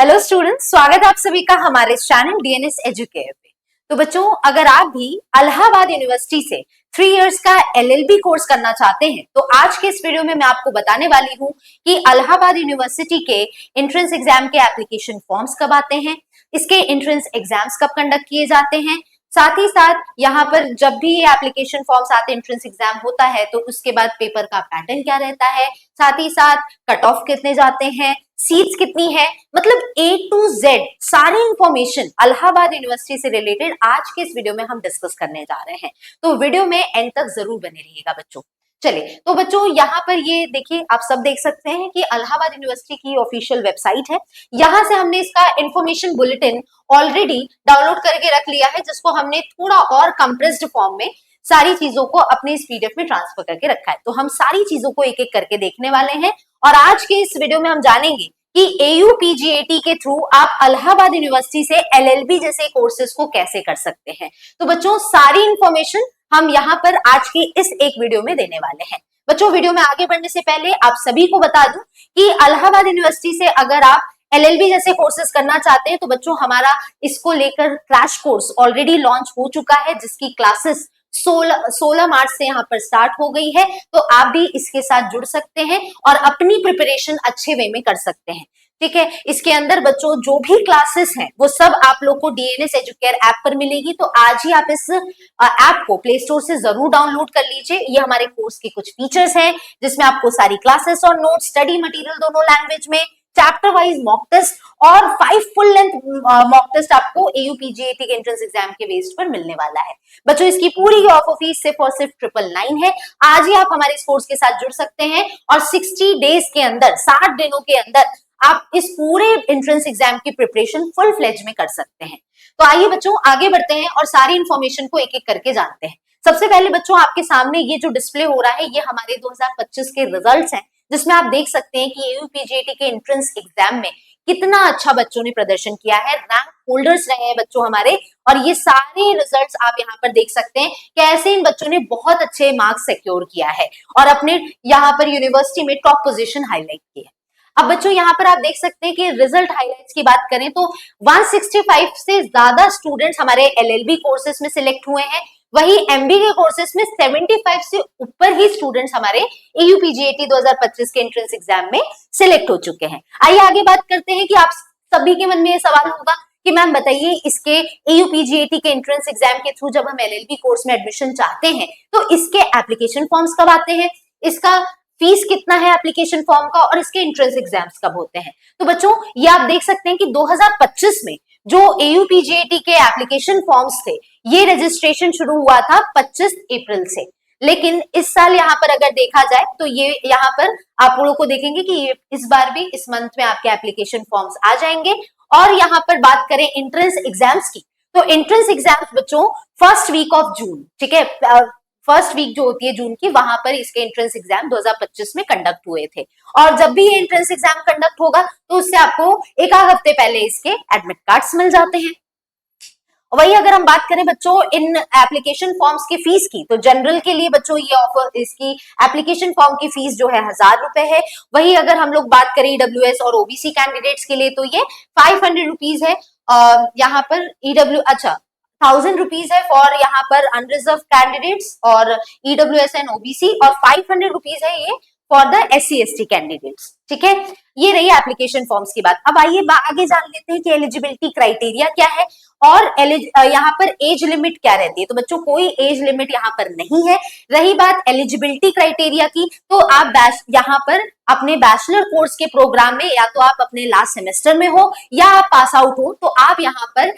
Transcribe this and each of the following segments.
Hello students, स्वागत है आप सभी का हमारे चैनल डीएनएस एजुकेयर पे। तो बच्चों, अगर आप भी इलाहाबाद यूनिवर्सिटी से 3 इयर्स का एलएलबी कोर्स करना चाहते हैं तो आज के इस वीडियो में मैं आपको बताने वाली हूं कि इलाहाबाद यूनिवर्सिटी के एंट्रेंस एग्जाम के एप्लीकेशन फॉर्म्स कब आते हैं, इसके एंट्रेंस एग्जाम्स कब कंडक्ट किए जाते हैं, साथ ही साथ यहाँ पर जब भी ये एप्लीकेशन फॉर्म्स आते हैं, एंट्रेंस एग्जाम होता है तो उसके बाद पेपर का पैटर्न क्या रहता है, साथ ही साथ कट ऑफ कितने जाते हैं, सीट्स कितनी है, मतलब A to Z सारी इंफॉर्मेशन इलाहाबाद यूनिवर्सिटी से रिलेटेड आज के इस वीडियो में हम डिस्कस करने जा रहे हैं। तो वीडियो में एंड तक जरूर बने रहिएगा बच्चों। चलिए, तो बच्चों यहाँ पर ये देखिए, आप सब देख सकते हैं कि इलाहाबाद यूनिवर्सिटी की ऑफिशियल वेबसाइट है। यहाँ से हमने इसका इंफॉर्मेशन बुलेटिन ऑलरेडी डाउनलोड करके रख लिया है, जिसको हमने थोड़ा और कंप्रेस्ड फॉर्म में सारी चीजों को अपने इस पीडीएफ में ट्रांसफर करके रखा है। तो हम सारी चीजों को एक एक करके देखने वाले हैं और आज के इस वीडियो में हम जानेंगे कि AUPGAT के थ्रू आप इलाहाबाद यूनिवर्सिटी से LLB जैसे कोर्सेज को कैसे कर सकते हैं। तो बच्चों, सारी इंफॉर्मेशन हम यहाँ पर आज की इस एक वीडियो में देने वाले हैं। बच्चों, वीडियो में आगे बढ़ने से पहले आप सभी को बता दूं कि इलाहाबाद यूनिवर्सिटी से अगर आप LLB जैसे कोर्सेज करना चाहते हैं तो बच्चों, हमारा इसको लेकर क्रैश कोर्स ऑलरेडी लॉन्च हो चुका है, जिसकी क्लासेस 16 मार्च से यहाँ पर स्टार्ट हो गई है। तो आप भी इसके साथ जुड़ सकते हैं और अपनी प्रिपरेशन अच्छे वे में कर सकते हैं। ठीक है, इसके अंदर बच्चों जो भी क्लासेस हैं वो सब आप लोग को डीएनएस एजुकेयर ऐप पर मिलेगी। तो आज ही आप इस ऐप को प्ले स्टोर से जरूर डाउनलोड कर लीजिए। ये हमारे कोर्स के कुछ फीचर्स हैं, जिसमें आपको सारी क्लासेस और नोट्स, स्टडी मटेरियल दोनों लैंग्वेज में, चैप्टर वाइज मॉक टेस्ट और 5 फुल लेंथ मॉक टेस्ट आपको AUPGAT के एंट्रेंस एग्जाम के बेस पर मिलने वाला है। बच्चों, इसकी पूरी ऑफर फीस सिर्फ और सिर्फ 999 है। आज ही आप हमारे इस कोर्स के साथ जुड़ सकते हैं और 60 डेज के अंदर, 60 दिनों के अंदर आप इस पूरे एंट्रेंस एग्जाम की प्रिपरेशन फुल फ्लेज में कर सकते हैं। तो आइए बच्चों, आगे बढ़ते हैं और सारी इंफॉर्मेशन को एक एक करके जानते हैं। सबसे पहले बच्चों, आपके सामने ये जो डिस्प्ले हो रहा है, ये हमारे 2025 के रिजल्ट्स हैं, जिसमें आप देख सकते हैं कि AUPGAT के एंट्रेंस एग्जाम में कितना अच्छा बच्चों ने प्रदर्शन किया है। रैंक होल्डर्स रहे हैं बच्चों हमारे, और ये सारे रिजल्ट्स आप यहाँ पर देख सकते हैं कैसे इन बच्चों ने बहुत अच्छे मार्क्स सिक्योर किया है और अपने यहाँ पर यूनिवर्सिटी में टॉप पोजीशन हाईलाइट की है। अब बच्चों, यहाँ पर आप देख सकते हैं कि रिजल्ट हाइलाइट्स की बात करें तो 165 से ज्यादा स्टूडेंट्स हमारे LLB कोर्सेज में सिलेक्ट हुए हैं। वही MBA के कोर्सेज में 75 से ऊपर ही स्टूडेंट्स हमारे AUPGAT 2025 के एंट्रेंस एग्जाम में सिलेक्ट हो चुके हैं। आइए आगे बात करते हैं कि आप सभी के मन में ये सवाल होगा कि मैम बताइए, इसके AUPGAT के एंट्रेंस एग्जाम के थ्रू जब हम LLB कोर्स में एडमिशन चाहते हैं तो इसके एप्लीकेशन फॉर्म्स कब आते हैं, इसका फीस कितना है एप्लीकेशन फॉर्म का, और इसके एंट्रेंस एग्जाम्स कब होते हैं। तो बच्चों, ये आप देख सकते हैं कि 2025 में जो AUPGAT के एप्लीकेशन फॉर्म्स थे, ये रजिस्ट्रेशन शुरू हुआ था 25 अप्रैल से। लेकिन इस साल यहाँ पर अगर देखा जाए तो ये यहाँ पर आप लोगों को देखेंगे कि ये इस बार भी इस मंथ में आपके एप्लीकेशन फॉर्म्स आ जाएंगे। और यहाँ पर बात करें एंट्रेंस एग्जाम्स की, तो एंट्रेंस एग्जाम्स बच्चों फर्स्ट वीक ऑफ जून, ठीक है, फर्स्ट वीक जो होती है जून की, वहां पर इसके एंट्रेंस एग्जाम 2025 में कंडक्ट हुए थे। और जब भी ये एंट्रेंस एग्जाम कंडक्ट होगा तो उससे आपको एक आध हफ्ते पहले इसके एडमिट कार्ड्स मिल जाते हैं। वही अगर हम बात करें बच्चों इन एप्लीकेशन फॉर्म्स की फीस की, तो जनरल के लिए बच्चों ये ऑफर, इसकी एप्लीकेशन फॉर्म की फीस जो है 1000 रुपए है। वही अगर हम लोग बात करें EWS और OBC कैंडिडेट्स के लिए तो ये 500 रुपीज है। यहाँ पर अच्छा 1000 रुपीज है फॉर यहाँ पर अनरिजर्व कैंडिडेट्स और EWS एंड OBC, और 500 रुपीज है ये for the SC ST candidates. ठीक है, ये रही एप्लीकेशन फॉर्म्स की बात। अब आइए आगे जान लेते हैं कि एलिजिबिलिटी क्राइटेरिया क्या है और यहाँ पर एज लिमिट क्या रहती है। तो बच्चों, कोई एज लिमिट यहाँ पर नहीं है। रही बात एलिजिबिलिटी क्राइटेरिया की, तो आप यहाँ पर अपने बैचलर कोर्स के प्रोग्राम में, या तो आप अपने लास्ट सेमेस्टर में हो या आप पास आउट हो, तो आप यहाँ पर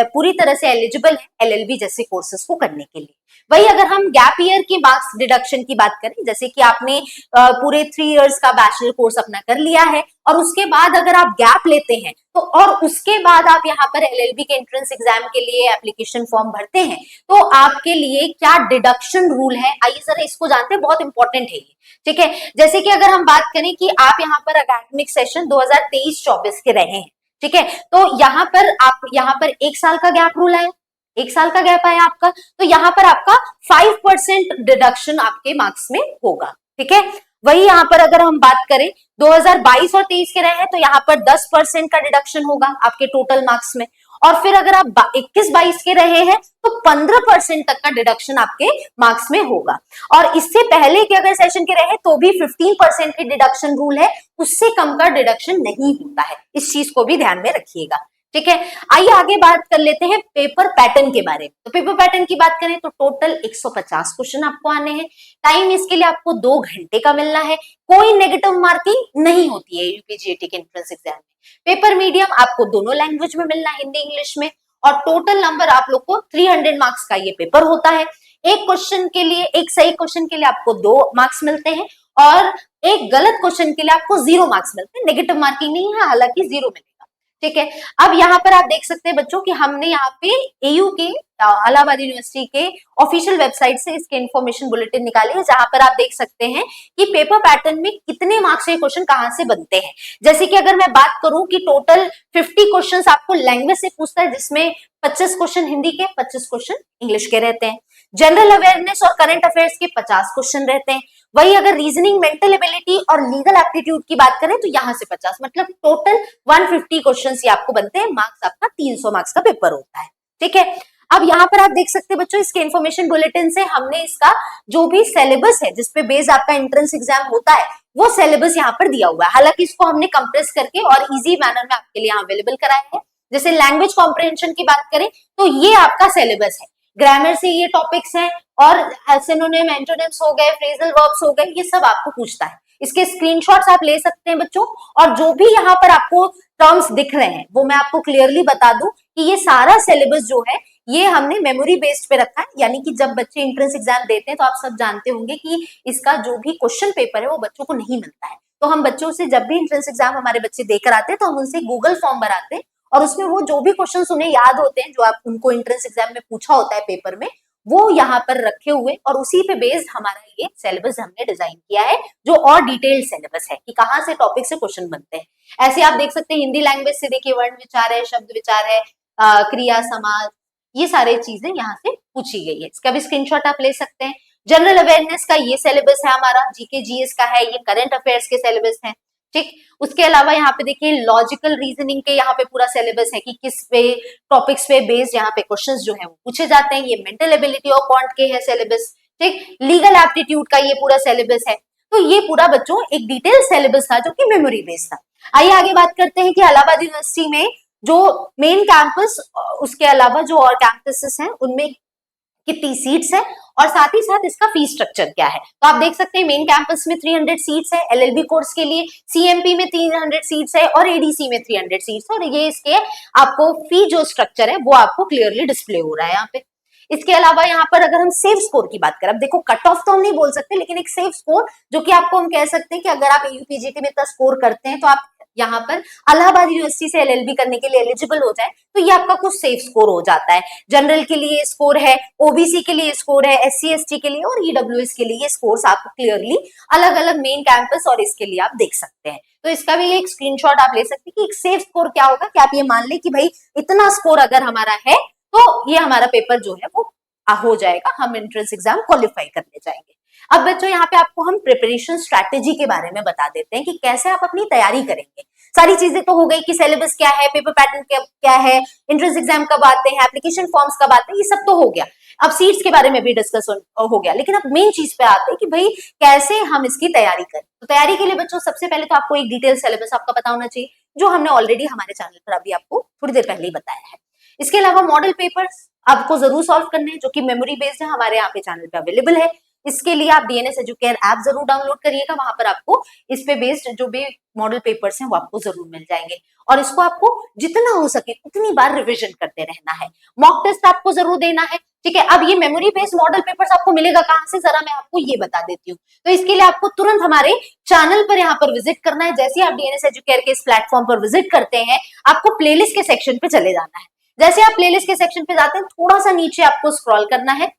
पूरी तरह से एलिजिबल है LLB जैसे कोर्सेज को करने के लिए। वही अगर हम गैप ईयर के मार्क्स डिडक्शन की बात करें, जैसे कि आपने पूरे 3 इयर्स का बैचलर कोर्स अपना कर लिया है और उसके बाद अगर आप गैप लेते हैं तो, और उसके बाद आप यहाँ पर LLB के एंट्रेंस एग्जाम के लिए एप्लीकेशन फॉर्म भरते हैं, तो आपके लिए क्या डिडक्शन रूल है, आइए जरा इसको जानते हैं, बहुत इंपॉर्टेंट है ये। ठीक है, जैसे कि अगर हम बात करें कि आप यहाँ पर एकेडमिक सेशन 2023-24 के रहे हैं, ठीक है, तो यहाँ पर 1 साल का गैप रूल है, 1 साल का गैप आया आपका, तो यहाँ पर आपका 5% डिडक्शन आपके मार्क्स में होगा। ठीक है, वही यहाँ पर अगर हम बात करें 2022 और 23 के रहे हैं तो यहाँ पर 10% का डिडक्शन होगा आपके टोटल मार्क्स में। और फिर अगर आप 21-22 के रहे हैं तो 15% तक का डिडक्शन आपके मार्क्स में होगा। और इससे पहले के अगर सेशन के रहे तो भी 15% की डिडक्शन रूल है, उससे कम का डिडक्शन नहीं होता है, इस चीज को भी ध्यान में रखिएगा। ठीक है, आइए आगे बात कर लेते हैं पेपर पैटर्न के बारे में। तो पेपर पैटर्न की बात करें तो टोटल 150 क्वेश्चन आपको आने हैं। टाइम इसके लिए आपको 2 घंटे का मिलना है। कोई नेगेटिव मार्किंग नहीं होती है यूपीजीएटी के एंट्रेंस एग्जाम में। पेपर मीडियम आपको दोनों लैंग्वेज में मिलना है, हिंदी इंग्लिश में। और टोटल नंबर आप लोग को 300 मार्क्स का ये पेपर होता है। एक क्वेश्चन के लिए, एक सही क्वेश्चन के लिए आपको 2 मार्क्स मिलते हैं और एक गलत क्वेश्चन के लिए आपको 0 मार्क्स मिलते हैं। नेगेटिव मार्किंग नहीं है, हालांकि 0 मिलेगा। ठीक है, अब यहाँ पर आप देख सकते हैं बच्चों कि हमने यहाँ पे एयू के इलाहाबाद यूनिवर्सिटी के ऑफिशियल वेबसाइट से इसके इंफॉर्मेशन बुलेटिन निकाले हैं, जहां पर आप देख सकते हैं कि पेपर पैटर्न में कितने मार्क्स के क्वेश्चन कहां से बनते हैं। जैसे कि अगर मैं बात करूं कि टोटल 50 क्वेश्चंस आपको लैंग्वेज से पूछता है, जिसमें 25 क्वेश्चन हिंदी के, 25 क्वेश्चन इंग्लिश के रहते हैं। जनरल अवेयरनेस और करंट अफेयर्स के 50 क्वेश्चन रहते हैं। वही अगर रीजनिंग, मेंटल एबिलिटी और लीगल एप्टीट्यूड की बात करें तो यहां से 50, मतलब टोटल 150 क्वेश्चंस ये आपको बनते हैं। मार्क्स आपका 300 मार्क्स का पेपर होता है। ठीक है, अब यहाँ पर आप देख सकते हैं बच्चों, इसके इन्फॉर्मेशन बुलेटिन से हमने इसका जो भी सिलेबस है जिसपे बेस्ड आपका एंट्रेंस एग्जाम होता है, वो सिलेबस यहाँ पर दिया हुआ है। हालांकि इसको हमने कंप्रेस करके और इजी मैनर में आपके लिए यहाँ अवेलेबल कराया है। जैसे लैंग्वेज कॉम्प्रिहेंशन की बात करें तो ये आपका सिलेबस है। ग्रामर से ये टॉपिक्स हैं और सिनोनिम, एंटोनिम्स हो गए, फ्रेजल वर्ब्स हो गए, ये सब आपको पूछता है। इसके स्क्रीनशॉट्स आप ले सकते हैं बच्चों। और जो भी यहाँ पर आपको टर्म्स दिख रहे हैं वो मैं आपको क्लियरली बता दूं कि ये सारा सिलेबस जो है ये हमने मेमोरी बेस्ड पे रखा है। यानी कि जब बच्चे एंट्रेंस एग्जाम देते हैं तो आप सब जानते होंगे कि इसका जो भी क्वेश्चन पेपर है वो बच्चों को नहीं मिलता है। तो हम बच्चों से जब भी एंट्रेंस एग्जाम हमारे बच्चे देकर आते हैं तो हम उनसे गूगल फॉर्म भराते हैं और उसमें वो जो भी क्वेश्चन उन्हें याद होते हैं, जो आप उनको एंट्रेंस एग्जाम में पूछा होता है पेपर में, वो यहाँ पर रखे हुए और उसी पे बेस्ड हमारा ये सिलेबस हमने डिजाइन किया है, जो और डिटेल्ड सिलेबस है कि कहाँ से टॉपिक से क्वेश्चन बनते हैं। ऐसे आप देख सकते हैं हिंदी लैंग्वेज से देखिए वर्ण विचार है, शब्द विचार है, क्रिया समाज, ये सारी चीजें यहाँ से पूछी गई है। इसका भी स्क्रीनशॉट आप ले सकते हैं। जनरल अवेयरनेस का ये सिलेबस है हमारा, जीके जीएस का है, ये करंट अफेयर्स के सिलेबस है। ठीक, उसके अलावा यहाँ पे देखिए लॉजिकल रीजनिंग के यहाँ पे पूरा सिलेबस है कि किस पे टॉपिक्स पे बेस्ड यहाँ पे क्वेश्चंस जो है वो पूछे जाते हैं। ये मेंटल एबिलिटी और क्वांट के है सिलेबस। ठीक, लीगल एप्टीट्यूड का ये पूरा सिलेबस है। तो ये पूरा बच्चों एक डिटेल सिलेबस था जो कि मेमोरी बेस्ड था। आइए आगे बात करते हैं कि इलाहाबाद यूनिवर्सिटी में जो मेन कैंपस, उसके अलावा जो और कैंपसेस हैं उनमें कितनी सीट्स है और साथ ही साथ इसका फीस स्ट्रक्चर क्या है। तो आप देख सकते हैं मेन कैंपस में 300 सीट्स है एलएलबी कोर्स के लिए, सीएमपी में 300 सीट्स है और एडीसी में 300 सीट्स है। और ये इसके आपको फी जो स्ट्रक्चर है वो आपको क्लियरली डिस्प्ले हो रहा है यहाँ पे। इसके अलावा यहाँ पर अगर हम सेफ स्कोर की बात करें, अब देखो कट ऑफ तो हम नहीं बोल सकते, लेकिन एक सेफ स्कोर जो कि आपको हम कह सकते हैं कि अगर आप यूपीजीटी में इतना स्कोर करते हैं तो आप यहाँ पर इलाहाबाद यूनिवर्सिटी से एलएलबी करने के लिए एलिजिबल हो जाए तो ये आपका कुछ सेफ स्कोर हो जाता है। जनरल के लिए स्कोर है, ओबीसी के लिए स्कोर है, एससी एसटी के लिए और ईडब्ल्यूएस के लिए स्कोर्स आपको क्लियरली अलग अलग मेन कैंपस और इसके लिए आप देख सकते हैं। तो इसका भी एक स्क्रीनशॉट आप ले सकते हैं कि एक सेफ स्कोर क्या होगा कि आप ये मान ले कि भाई इतना स्कोर अगर हमारा है तो ये हमारा पेपर जो है वो हो जाएगा, हम एंट्रेंस एग्जाम क्वालिफाई करने जाएंगे। अब बच्चों यहाँ पे आपको हम प्रिपरेशन स्ट्रैटेजी के बारे में बता देते हैं कि कैसे आप अपनी तैयारी करेंगे। सारी चीजें तो हो गई कि सिलेबस क्या है, पेपर पैटर्न क्या है, एंट्रेंस एग्जाम कब आते हैं, एप्लीकेशन फॉर्म्स कब आते हैं, ये सब तो हो गया। अब सीट्स के बारे में भी डिस्कस हो गया, लेकिन अब मेन चीज पे आते हैं कि भाई कैसे हम इसकी तैयारी करें। तो तैयारी के लिए बच्चों सबसे पहले तो आपको एक डिटेल सिलेबस आपका पता होना चाहिए, जो हमने ऑलरेडी हमारे चैनल पर अभी आपको थोड़ी देर पहले ही बताया है। इसके अलावा मॉडल पेपर्स आपको जरूर सॉल्व करने हैं जो कि मेमोरी बेस्ड है, हमारे यहाँ पे चैनल पे अवेलेबल है। इसके लिए आप डीएनएस एजुकेयर ऐप जरूर डाउनलोड करिएगा, वहां पर आपको इस पे बेस्ड जो भी मॉडल पेपर्स हैं वो आपको जरूर मिल जाएंगे और इसको आपको जितना हो सके उतनी बार रिवीजन करते रहना है। मॉक टेस्ट आपको जरूर देना है। ठीक है, अब ये मेमोरी बेस्ड मॉडल पेपर्स आपको मिलेगा कहां से, जरा मैं आपको ये बता देती हूँ। तो इसके लिए आपको तुरंत हमारे चैनल पर यहाँ पर विजिट करना है। जैसे आप डीएनएस एजुकेयर के इस प्लेटफॉर्म पर विजिट करते हैं, आपको प्लेलिस्ट के सेक्शन पे चले जाना है। जैसे आप प्लेलिस्ट के सेक्शन पे जाते हैं, थोड़ा सा नीचे आपको स्क्रॉल करना है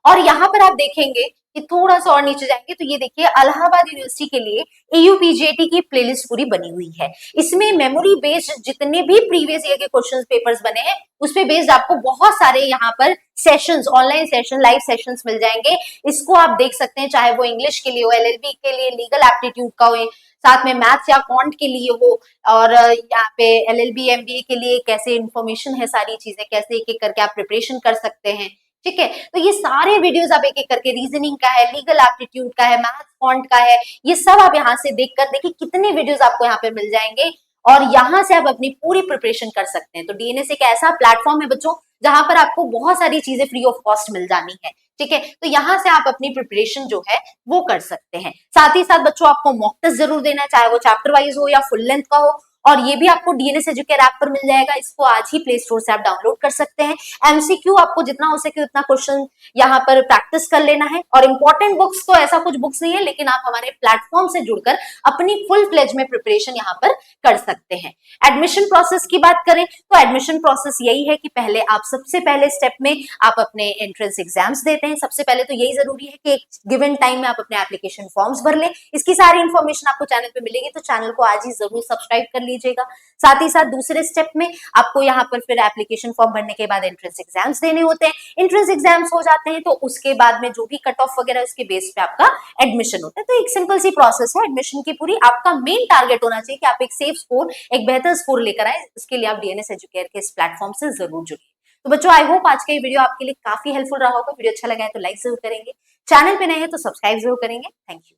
और यहाँ पर आप देखेंगे कि थोड़ा सा और नीचे जाएंगे तो ये देखिए इलाहाबाद यूनिवर्सिटी के लिए AUPGAT की प्लेलिस्ट पूरी बनी हुई है। इसमें मेमोरी बेस्ड जितने भी प्रीवियस ईयर के क्वेश्चन पेपर्स बने हैं उस पे बेस्ड आपको बहुत सारे यहाँ पर sessions, online session, live sessions मिल जाएंगे। इसको आप देख सकते हैं, चाहे वो इंग्लिश के लिए हो, LLB के लिए, लीगल एप्टीट्यूड का हो, साथ में मैथ्स या कॉन्ट के लिए हो, और यहाँ पे LLB MBA के लिए कैसे इंफॉर्मेशन है, सारी चीजें कैसे एक एक करके आप प्रिपरेशन कर सकते हैं। ठीक है, तो ये सारे वीडियोस आप एक एक करके, रीजनिंग का है, लीगल एप्टीट्यूड का है, मैथ्स कॉन्ट का है, ये सब आप यहाँ से देखकर देखिए कितने वीडियोस आपको यहाँ पे मिल जाएंगे और यहाँ से आप अपनी पूरी प्रिपरेशन कर सकते हैं। तो DNS एक ऐसा प्लेटफॉर्म है बच्चों जहां पर आपको बहुत सारी चीजें फ्री ऑफ कॉस्ट मिल जानी है। ठीक है, तो यहाँ से आप अपनी प्रिपरेशन जो है वो कर सकते हैं। साथ ही साथ बच्चों आपको मॉक टेस्ट जरूर देना है, चाहे वो चैप्टर वाइज हो या फुल लेंथ का हो, और ये भी आपको DNS एजुकेयर ऐप पर मिल जाएगा। इसको आज ही प्ले स्टोर से आप डाउनलोड कर सकते हैं। MCQ आपको जितना हो सके उतना क्वेश्चन यहाँ पर प्रैक्टिस कर लेना है, और इंपॉर्टेंट बुक्स तो ऐसा कुछ बुक्स नहीं है, लेकिन आप हमारे प्लेटफॉर्म से जुड़कर अपनी फुल फ्लेज में प्रिपरेशन यहाँ पर कर सकते हैं। एडमिशन प्रोसेस की बात करें तो एडमिशन प्रोसेस यही है कि पहले आप सबसे पहले स्टेप में आप अपने एंट्रेंस एग्जाम्स देते हैं। सबसे पहले तो यही जरूरी है कि एक गिवन टाइम में आप अपने एप्लीकेशन फॉर्म्स भर लें। इसकी सारी इंफॉर्मेशन आपको चैनल पे मिलेगी, तो चैनल को आज ही जरूर सब्सक्राइब कर लीजिएगा। साथ ही साथ दूसरे स्टेप में आपको यहाँ पर फिर एप्लीकेशन फॉर्म भरने के बाद एंट्रेंस एग्जाम्स देने होते हैं। एंट्रेंस एग्जाम्स हो जाते हैं तो उसके बाद में जो भी कट ऑफ वगैरह उसके बेस पे आपका एडमिशन होता है। तो एक सिंपल सी प्रोसेस है एडमिशन की पूरी। आपका मेन टारगेट होना चाहिए कि आप एक सेफ स्कोर, एक बेहतर स्कोर लेकर आए। इसके लिए आप DNS एजुकेयर के इस प्लेटफॉर्म से जरूर जुड़िए। तो बच्चों, आई होप आज का ये वीडियो आपके लिए काफी हेल्पफुल रहा होगा। वीडियो अच्छा लगा है तो लाइक जरूर करेंगे, चैनल पे नए हैं तो सब्सक्राइब जरूर करेंगे। Thank you.